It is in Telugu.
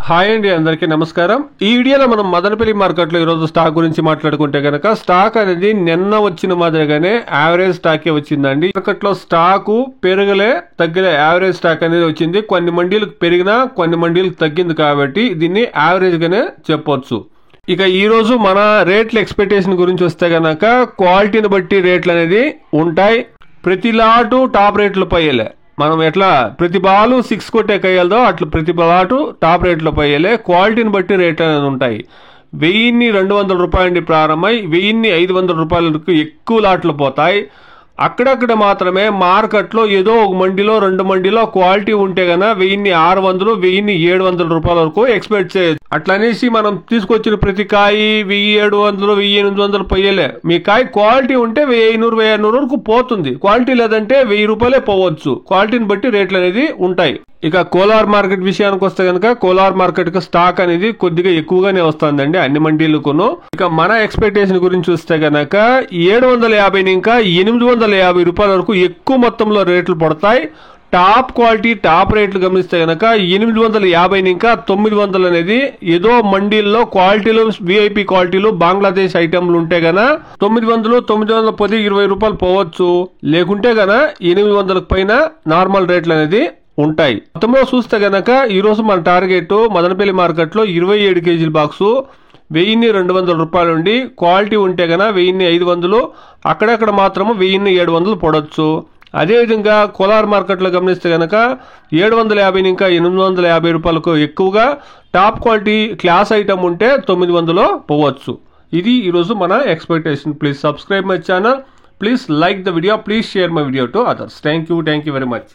హాయ్ అండి, అందరికీ నమస్కారం. ఈ వీడియోలో మనం మదనపల్లి మార్కెట్లో ఈరోజు స్టాక్ గురించి మాట్లాడుకుంటే కనుక స్టాక్ అనేది నిన్న వచ్చిన మాదిరిగానే యావరేజ్ స్టాకే వచ్చిందండి. మార్కెట్లో స్టాకు పెరగలే తగ్గలే, యావరేజ్ స్టాక్ అనేది వచ్చింది. కొన్ని మండీలకు పెరిగినా కొన్ని మండీలకు తగ్గింది కాబట్టి దీన్ని యావరేజ్ గానే చెప్పొచ్చు. ఇక ఈ రోజు మన రేట్ల ఎక్స్పెక్టేషన్ గురించి వస్తే గనక క్వాలిటీని బట్టి రేట్లు అనేది ఉంటాయి. ప్రతి లాటు టాప్ రేట్లు పోయేలే. మనం ఎట్లా ప్రతి బాలు 6 కొట్టే కయ్యాలదో అట్లా ప్రతి బాటు టాప్ రేట్లో పోయేలే. క్వాలిటీని బట్టి రేట్లు అనేది ఉంటాయి. 1200 రూపాయల నుండి ప్రారంభమై 1500 రూపాయలకు ఎక్కువ లాట్లు పోతాయి. అక్కడక్కడ మాత్రమే మార్కెట్లో ఏదో ఒక మండిలో 2 మండిలో క్వాలిటీ ఉంటే గన 1600 1700 రూపాయల వరకు ఎక్స్పెక్ట్ చేయొచ్చు. అట్లనేసి మనం తీసుకొచ్చిన ప్రతి కాయ 1700 1800 పోయేలే. మీ కాయ క్వాలిటీ ఉంటే 1500 1600 వరకు పోతుంది. క్వాలిటీ లేదంటే 1000 రూపాయలే పోవచ్చు. క్వాలిటీని బట్టి రేట్లు అనేది ఉంటాయి. ఇక కోలార్ మార్కెట్ విషయానికి వస్తే కనుక కోలార్ మార్కెట్ కు స్టాక్ అనేది కొద్దిగా ఎక్కువగానే వస్తుందండి అన్ని మండీలకును. ఇక మన ఎక్స్పెక్టేషన్ గురించి చూస్తే కనుక 750 ఇంకా 850 రూపాయల వరకు ఎక్కువ మొత్తంలో రేట్లు పడతాయి. టాప్ క్వాలిటీ టాప్ రేట్లు గమనిస్తే కనుక 850 ఇంకా 900 అనేది ఏదో మండీల్లో క్వాలిటీలు విఐపి క్వాలిటీలు బంగ్లాదేశ్ ఐటమ్లు ఉంటే గన 900 910 20 రూపాయలు పోవచ్చు. లేకుంటే గన 800 పైన నార్మల్ రేట్లు అనేది ఉంటాయి. మొత్తంలో చూస్తే గనక ఈ రోజు మన టార్గెట్ మదనపల్లి మార్కెట్ లో 27 కేజీల బాక్సు 1200 రూపాయల నుండి క్వాలిటీ ఉంటే గన 1500, అక్కడక్కడ మాత్రము 1700 పడవచ్చు. అదేవిధంగా కోలార్ మార్కెట్లో గమనిస్తే కనుక 750 ఇంకా 850 రూపాయలకు ఎక్కువగా టాప్ క్వాలిటీ క్లాస్ ఐటమ్ ఉంటే 900 పోవచ్చు. ఇది ఈరోజు మన expectation. Please subscribe my channel, please like the video, please share my video to others. Thank you very much.